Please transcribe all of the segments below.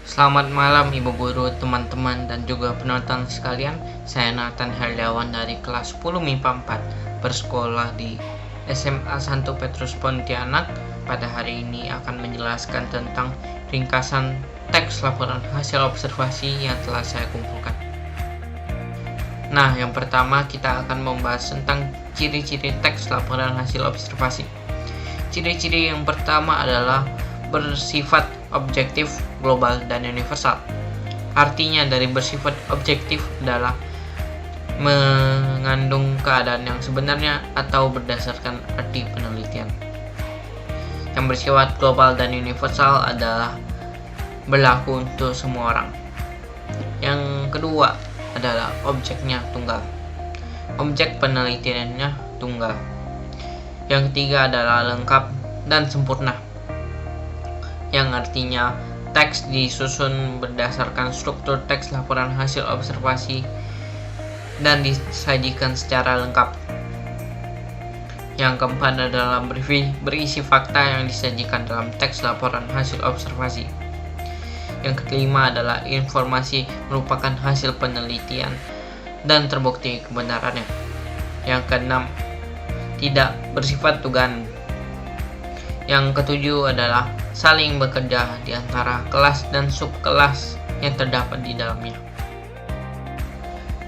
Selamat malam Ibu Guru, teman-teman, dan juga penonton sekalian. Saya Nathan Herdawan dari kelas 10 MIPA 4 bersekolah di SMA Santo Petrus Pontianak. Pada hari ini akan menjelaskan tentang ringkasan teks laporan hasil observasi yang telah saya kumpulkan. Nah, yang pertama kita akan membahas tentang ciri-ciri teks laporan hasil observasi. Ciri-ciri yang pertama adalah bersifat objektif, global, dan universal. Artinya dari bersifat objektif adalah mengandung keadaan yang sebenarnya atau berdasarkan arti penelitian. Yang bersifat global dan universal adalah berlaku untuk semua orang. Yang kedua adalah objeknya tunggal. Objek penelitiannya tunggal. Yang ketiga adalah lengkap dan sempurna, yang artinya teks disusun berdasarkan struktur teks laporan hasil observasi dan disajikan secara lengkap. Yang keempat adalah berisi fakta yang disajikan dalam teks laporan hasil observasi. Yang kelima adalah informasi merupakan hasil penelitian dan terbukti kebenarannya. Yang keenam, tidak bersifat tugan. Yang ketujuh adalah saling bekerja di antara kelas dan subkelas yang terdapat di dalamnya.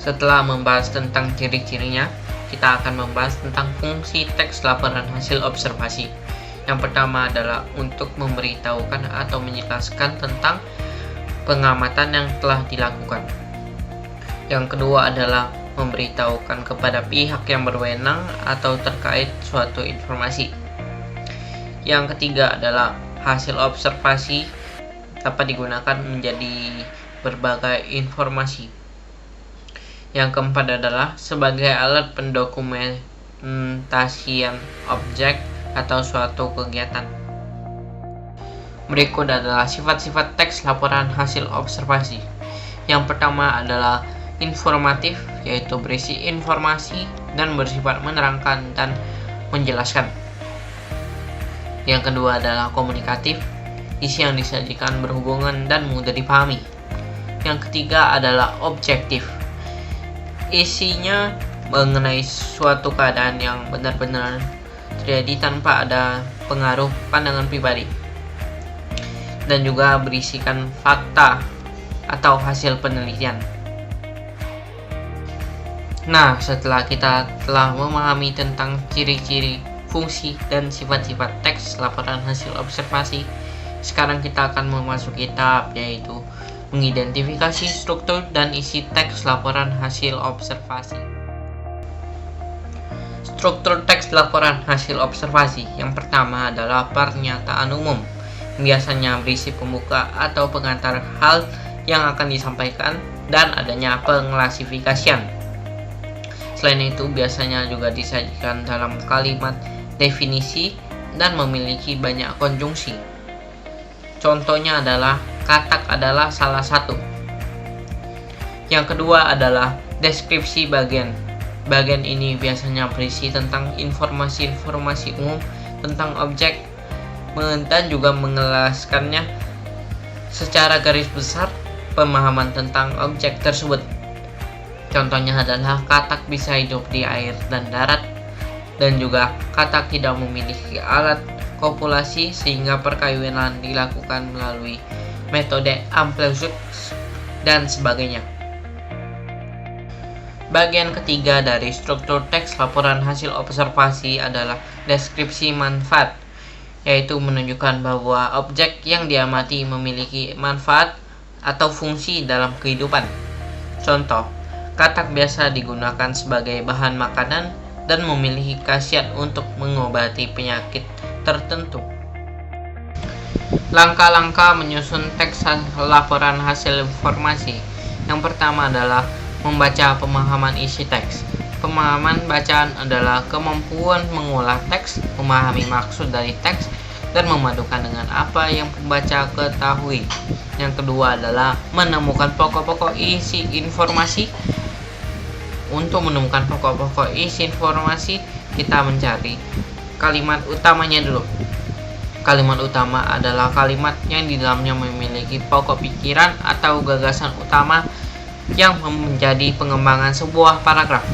Setelah membahas tentang ciri-cirinya, kita akan membahas tentang fungsi teks laporan hasil observasi. Yang pertama adalah untuk memberitahukan atau menjelaskan tentang pengamatan yang telah dilakukan. Yang kedua adalah memberitahukan kepada pihak yang berwenang atau terkait suatu informasi. Yang ketiga adalah hasil observasi dapat digunakan menjadi berbagai informasi. Yang keempat adalah sebagai alat pendokumentasian objek atau suatu kegiatan. Berikut adalah sifat-sifat teks laporan hasil observasi. Yang pertama adalah informatif, yaitu berisi informasi dan bersifat menerangkan dan menjelaskan. Yang kedua adalah komunikatif, isi yang disajikan berhubungan dan mudah dipahami. Yang ketiga adalah objektif, isinya mengenai suatu keadaan yang benar-benar terjadi tanpa ada pengaruh pandangan pribadi, dan juga berisikan fakta atau hasil penelitian. Nah, setelah kita telah memahami tentang ciri-ciri, fungsi, dan sifat-sifat teks laporan hasil observasi, sekarang kita akan memasuki tahap, yaitu mengidentifikasi struktur dan isi teks laporan hasil observasi. Struktur teks laporan hasil observasi yang pertama adalah pernyataan umum, biasanya berisi pembuka atau pengantar hal yang akan disampaikan dan adanya pengklasifikasian. Selain itu, biasanya juga disajikan dalam kalimat definisi dan memiliki banyak konjungsi. Contohnya adalah katak adalah salah satu. Yang kedua adalah deskripsi bagian. Bagian ini biasanya berisi tentang informasi-informasi umum tentang objek dan juga menjelaskannya secara garis besar pemahaman tentang objek tersebut. Contohnya adalah katak bisa hidup di air dan darat, dan juga katak tidak memiliki alat kopulasi sehingga perkawinan dilakukan melalui metode amplitude dan sebagainya. Bagian ketiga dari struktur teks laporan hasil observasi adalah deskripsi manfaat, yaitu menunjukkan bahwa objek yang diamati memiliki manfaat atau fungsi dalam kehidupan. Contoh, katak biasa digunakan sebagai bahan makanan dan memiliki khasiat untuk mengobati penyakit tertentu. Langkah-langkah menyusun teks laporan hasil informasi. Yang pertama adalah membaca pemahaman isi teks. Pemahaman bacaan adalah kemampuan mengolah teks, memahami maksud dari teks, dan memadukan dengan apa yang pembaca ketahui. Yang kedua adalah menemukan pokok-pokok isi informasi. Untuk menemukan pokok-pokok isi informasi, kita mencari kalimat utamanya dulu. Kalimat utama adalah kalimat yang di dalamnya memiliki pokok pikiran atau gagasan utama yang menjadi pengembangan sebuah paragraf.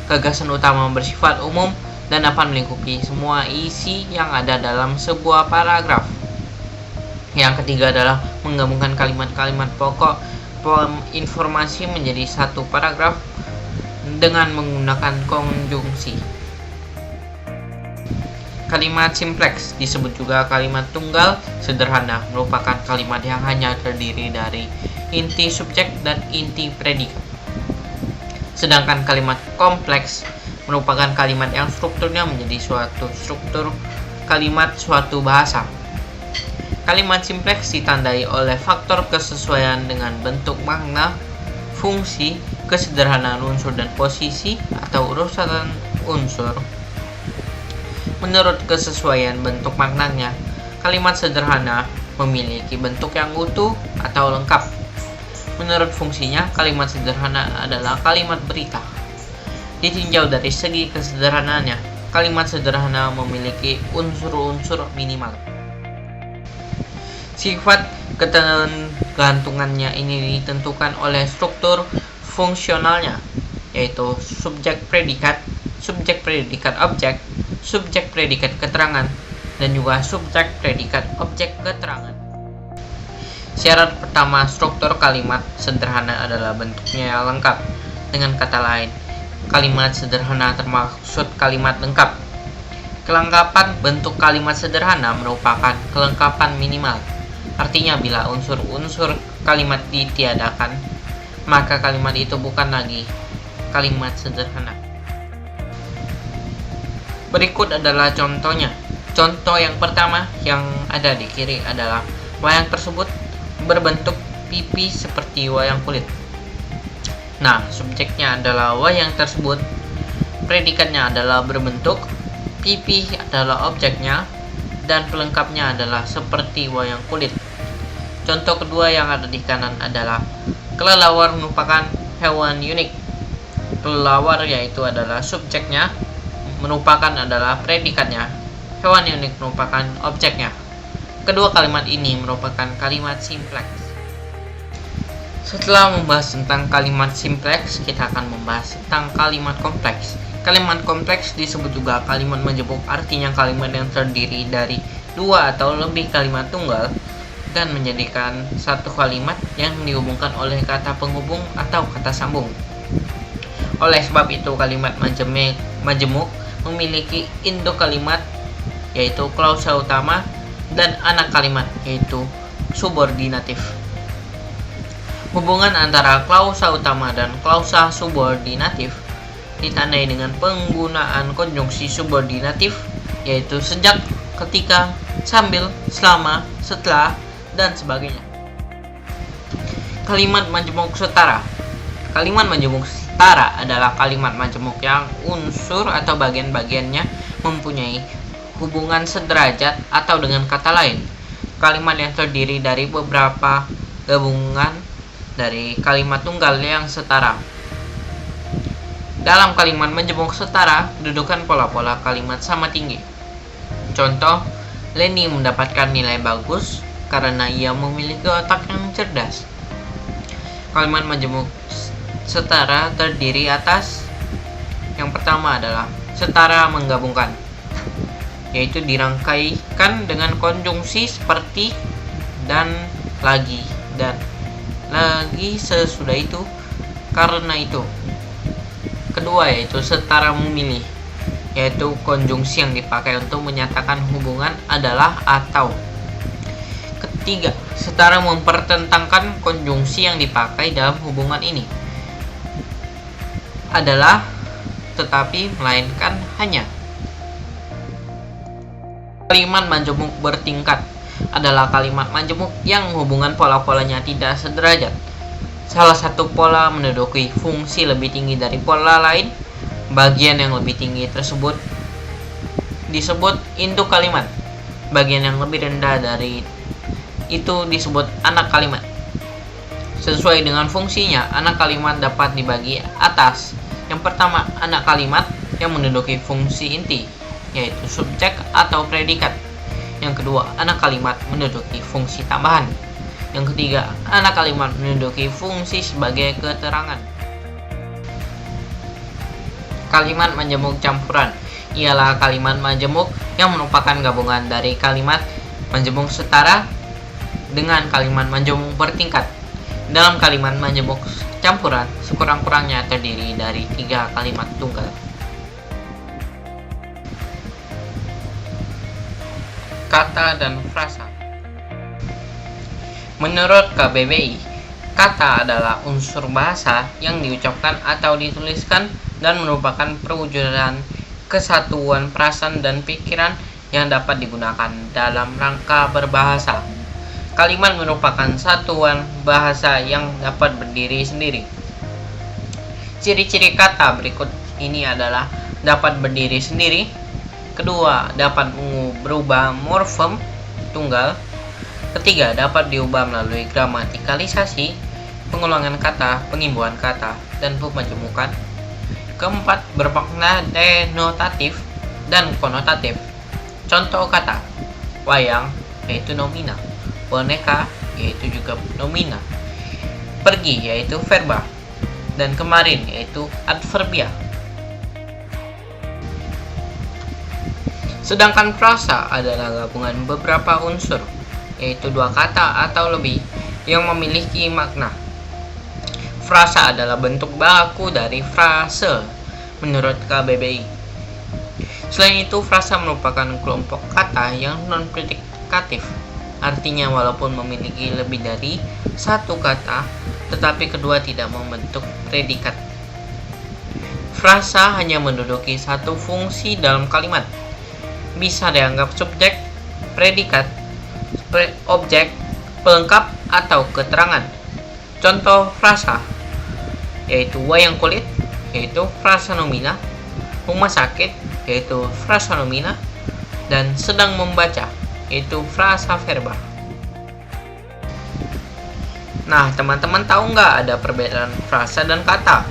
Gagasan utama bersifat umum dan dapat melingkupi semua isi yang ada dalam sebuah paragraf. Yang ketiga adalah menggabungkan kalimat-kalimat pokok informasi menjadi satu paragraf dengan menggunakan konjungsi. Kalimat simpleks disebut juga kalimat tunggal sederhana, merupakan kalimat yang hanya terdiri dari inti subjek dan inti predikat. Sedangkan kalimat kompleks merupakan kalimat yang strukturnya menjadi suatu struktur kalimat suatu bahasa. Kalimat simpleks ditandai oleh faktor kesesuaian dengan bentuk makna, fungsi, kesederhanaan unsur dan posisi atau urusan unsur. Menurut kesesuaian bentuk maknanya, kalimat sederhana memiliki bentuk yang utuh atau lengkap. Menurut fungsinya, kalimat sederhana adalah kalimat berita. Ditinjau dari segi kesederhanaannya, kalimat sederhana memiliki unsur-unsur minimal. Sifat ketergantungannya ini ditentukan oleh struktur fungsionalnya, yaitu subjek predikat objek, subjek predikat keterangan, dan juga subjek predikat objek keterangan. Syarat pertama struktur kalimat sederhana adalah bentuknya yang lengkap. Dengan kata lain, kalimat sederhana termaksud kalimat lengkap. Kelengkapan bentuk kalimat sederhana merupakan kelengkapan minimal. Artinya bila unsur-unsur kalimat ditiadakan, maka kalimat itu bukan lagi kalimat sederhana. Berikut adalah contohnya. Contoh yang pertama yang ada di kiri adalah wayang tersebut berbentuk pipi seperti wayang kulit. Nah, subjeknya adalah wayang tersebut, predikatnya adalah berbentuk, pipi adalah objeknya, dan pelengkapnya adalah seperti wayang kulit. Contoh kedua yang ada di kanan adalah kelelawar merupakan hewan unik. Kelelawar yaitu adalah subjeknya, merupakan adalah predikatnya, hewan unik merupakan objeknya. Kedua kalimat ini merupakan kalimat simpleks. Setelah membahas tentang kalimat simpleks, kita akan membahas tentang kalimat kompleks. Kalimat kompleks disebut juga kalimat majemuk, artinya kalimat yang terdiri dari dua atau lebih kalimat tunggal dan menjadikan satu kalimat yang dihubungkan oleh kata penghubung atau kata sambung. Oleh sebab itu, kalimat majemuk memiliki induk kalimat yaitu klausa utama dan anak kalimat yaitu subordinatif. Hubungan antara klausa utama dan klausa subordinatif ditandai dengan penggunaan konjungsi subordinatif yaitu sejak, ketika, sambil, selama, setelah, dan sebagainya. Kalimat majemuk setara. Kalimat majemuk setara adalah kalimat majemuk yang unsur atau bagian-bagiannya mempunyai hubungan sederajat atau dengan kata lain, kalimat yang terdiri dari beberapa gabungan dari kalimat tunggal yang setara. Dalam kalimat majemuk setara, kedudukan pola-pola kalimat sama tinggi. Contoh, Lenny mendapatkan nilai bagus karena ia memiliki otak yang cerdas. Kalimat majemuk setara terdiri atas yang pertama adalah setara menggabungkan, yaitu dirangkaikan dengan konjungsi seperti dan lagi sesudah itu, karena itu. Kedua yaitu setara memilih, yaitu konjungsi yang dipakai untuk menyatakan hubungan adalah atau. Ketiga, setara mempertentangkan konjungsi yang dipakai dalam hubungan ini adalah, tetapi, melainkan, hanya. Kalimat majemuk bertingkat adalah kalimat majemuk yang hubungan pola-polanya tidak sederajat. Salah satu pola menduduki fungsi lebih tinggi dari pola lain. Bagian yang lebih tinggi tersebut disebut induk kalimat. Bagian yang lebih rendah dari itu disebut anak kalimat. Sesuai dengan fungsinya, anak kalimat dapat dibagi atas. Yang pertama, anak kalimat yang menduduki fungsi inti, yaitu subjek atau predikat. Yang kedua, anak kalimat menduduki fungsi tambahan. Yang ketiga, anak kalimat menduduki fungsi sebagai keterangan. Kalimat majemuk campuran ialah kalimat majemuk yang merupakan gabungan dari kalimat majemuk setara dengan kalimat majemuk bertingkat. Dalam kalimat majemuk campuran, sekurang-kurangnya terdiri dari 3 kalimat tunggal. Kata dan frasa. Menurut KBBI, kata adalah unsur bahasa yang diucapkan atau dituliskan dan merupakan perwujudan kesatuan perasaan dan pikiran yang dapat digunakan dalam rangka berbahasa. Kalimat merupakan satuan bahasa yang dapat berdiri sendiri. Ciri-ciri kata berikut ini adalah dapat berdiri sendiri. Kedua, dapat berubah morfem tunggal. Ketiga, dapat diubah melalui gramatikalisasi, pengulangan kata, pengimbuhan kata, dan pemajemukan. Keempat, bermakna denotatif dan konotatif. Contoh kata: wayang yaitu nomina, boneka yaitu juga nomina, pergi yaitu verba, dan kemarin yaitu adverbia. Sedangkan frasa adalah gabungan beberapa unsur, yaitu 2 kata atau lebih yang memiliki makna. Frasa adalah bentuk baku dari frase menurut KBBI. Selain itu, frasa merupakan kelompok kata yang non-predikatif. Artinya walaupun memiliki lebih dari 1 kata, tetapi kedua tidak membentuk predikat. Frasa hanya menduduki 1 fungsi dalam kalimat. Bisa dianggap subjek, predikat, objek, pelengkap, atau keterangan. Contoh frasa yaitu wayang kulit yaitu frasa nomina, rumah sakit yaitu frasa nomina, dan sedang membaca yaitu frasa verba. Nah, teman-teman tahu nggak ada perbedaan frasa dan kata?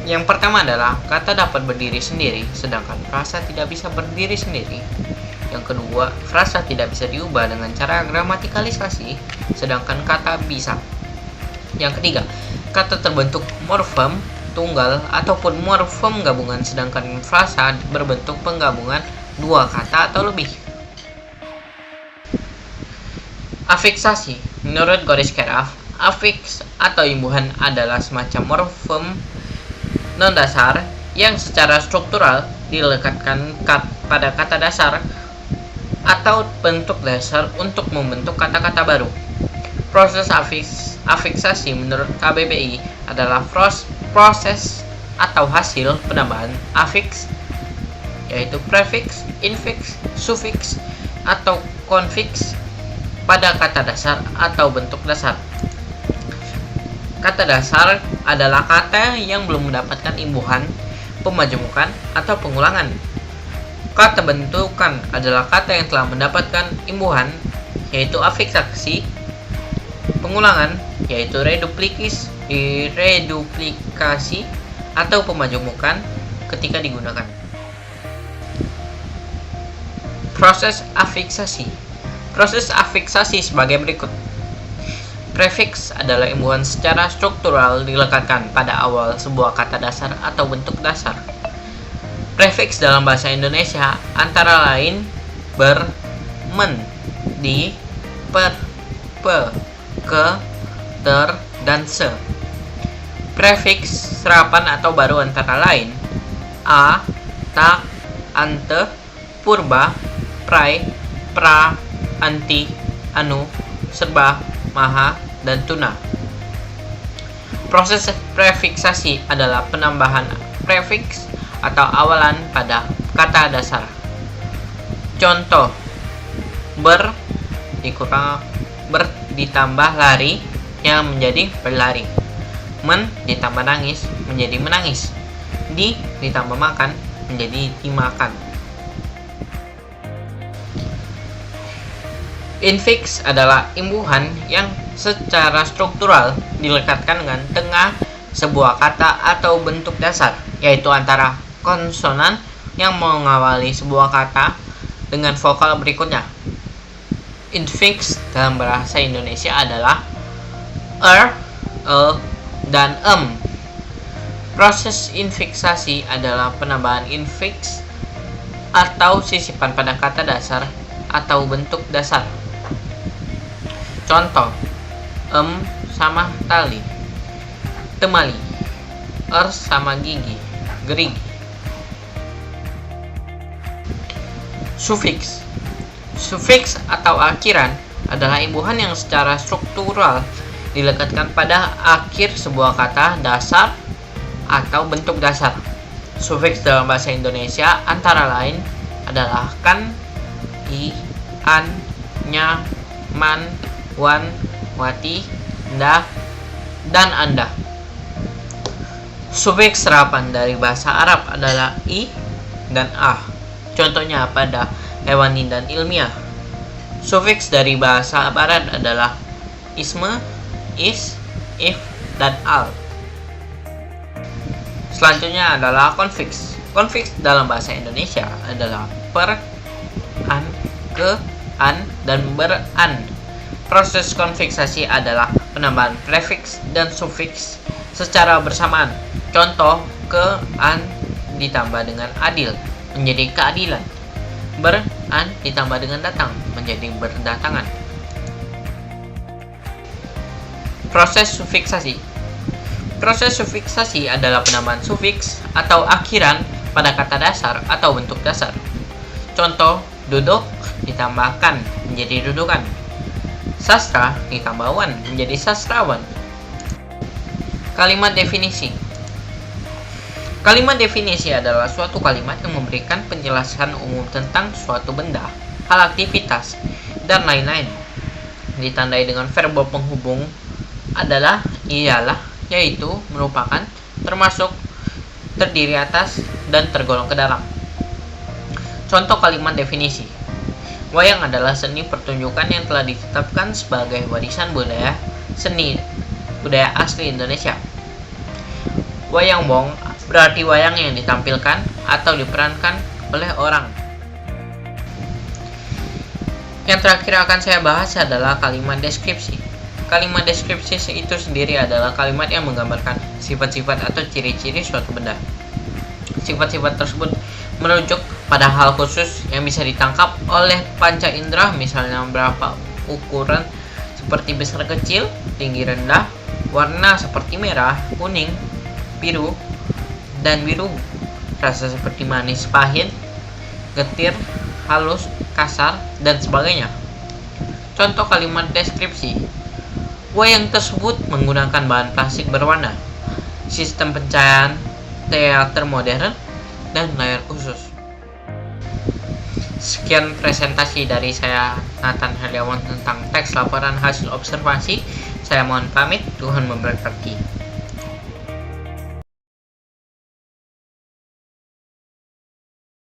Yang pertama adalah kata dapat berdiri sendiri, sedangkan frasa tidak bisa berdiri sendiri. Yang kedua, frasa tidak bisa diubah dengan cara gramatikalisasi, sedangkan kata bisa. Yang ketiga, kata terbentuk morfem tunggal ataupun morfem gabungan, sedangkan frasa berbentuk penggabungan 2 kata atau lebih. Afiksasi. Menurut Goris Keraf, afiks atau imbuhan adalah semacam morfem non-dasar yang secara struktural dilekatkan pada kata dasar atau bentuk dasar untuk membentuk kata-kata baru. Proses afiksasi menurut KBBI adalah proses atau hasil penambahan afiks, yaitu prefiks, infiks, sufiks, atau konfiks pada kata dasar atau bentuk dasar. Kata dasar adalah kata yang belum mendapatkan imbuhan, pemajemukan, atau pengulangan. Kata bentukan adalah kata yang telah mendapatkan imbuhan, yaitu afiksasi, pengulangan, yaitu reduplikasi, atau pemajemukan ketika digunakan. Proses afiksasi. Proses afiksasi sebagai berikut. Prefiks adalah imbuhan secara struktural dilekatkan pada awal sebuah kata dasar atau bentuk dasar. Prefiks dalam bahasa Indonesia antara lain ber, men, di, per, pe, ke, ter, dan se. Prefiks serapan atau baru antara lain a, tak, ante, purba, prai, pra, anti, anu, serba, maha, dan tuna. Proses prefiksasi adalah penambahan prefiks atau awalan pada kata dasar. Contoh: ber ditambah lari yang menjadi berlari. Men ditambah nangis menjadi menangis. Di ditambah makan menjadi dimakan. Infiks adalah imbuhan yang secara struktural dilekatkan dengan tengah sebuah kata atau bentuk dasar, yaitu antara konsonan yang mengawali sebuah kata dengan vokal berikutnya. Infix dalam bahasa Indonesia adalah dan Proses infiksasi adalah penambahan infiks atau sisipan pada kata dasar atau bentuk dasar. Contoh, sama tali, temali, sama gigi, gerigi. Sufiks. Sufiks atau akhiran adalah imbuhan yang secara struktural dilekatkan pada akhir sebuah kata dasar atau bentuk dasar. Sufiks dalam bahasa Indonesia antara lain adalah kan, i, an, nya, man, wan, wati, nda, dan anda. Sufiks serapan dari bahasa Arab adalah i dan ah. Contohnya pada hewani dan ilmiah. Sufiks dari bahasa Barat adalah isme, is, if, dan al. Selanjutnya adalah konfiks. Konfiks dalam bahasa Indonesia adalah per, an, ke, an, dan beran. Proses konfiksasi adalah penambahan prefiks dan sufiks secara bersamaan. Contoh, ke, an ditambah dengan adil menjadi keadilan. Beran ditambah dengan datang menjadi berdatangan. Proses sufiksasi. Proses sufiksasi adalah penambahan sufiks atau akhiran pada kata dasar atau bentuk dasar. Contoh, duduk ditambahkan menjadi dudukan. Sastra ditambah wan menjadi sastrawan. Kalimat definisi. Kalimat definisi adalah suatu kalimat yang memberikan penjelasan umum tentang suatu benda, hal aktivitas, dan lain-lain. Ditandai dengan verba penghubung adalah, ialah, yaitu, merupakan, termasuk, terdiri atas, dan tergolong ke dalam. Contoh kalimat definisi. Wayang adalah seni pertunjukan yang telah ditetapkan sebagai warisan budaya seni budaya asli Indonesia. Wayang wong berarti wayang yang ditampilkan atau diperankan oleh orang. Yang terakhir akan saya bahas adalah kalimat deskripsi. Kalimat deskripsi itu sendiri adalah kalimat yang menggambarkan sifat-sifat atau ciri-ciri suatu benda. Sifat-sifat tersebut merujuk pada hal khusus yang bisa ditangkap oleh panca indera, misalnya berapa ukuran seperti besar kecil, tinggi rendah, warna seperti merah, kuning, biru, dan biru, rasa seperti manis, pahit, getir, halus, kasar, dan sebagainya. Contoh kalimat deskripsi. Wayang tersebut menggunakan bahan plastik berwarna, sistem pencahayaan teater modern, dan layar khusus. Sekian presentasi dari saya, Nathan Heriawan, tentang teks laporan hasil observasi. Saya mohon pamit, Tuhan memberkati.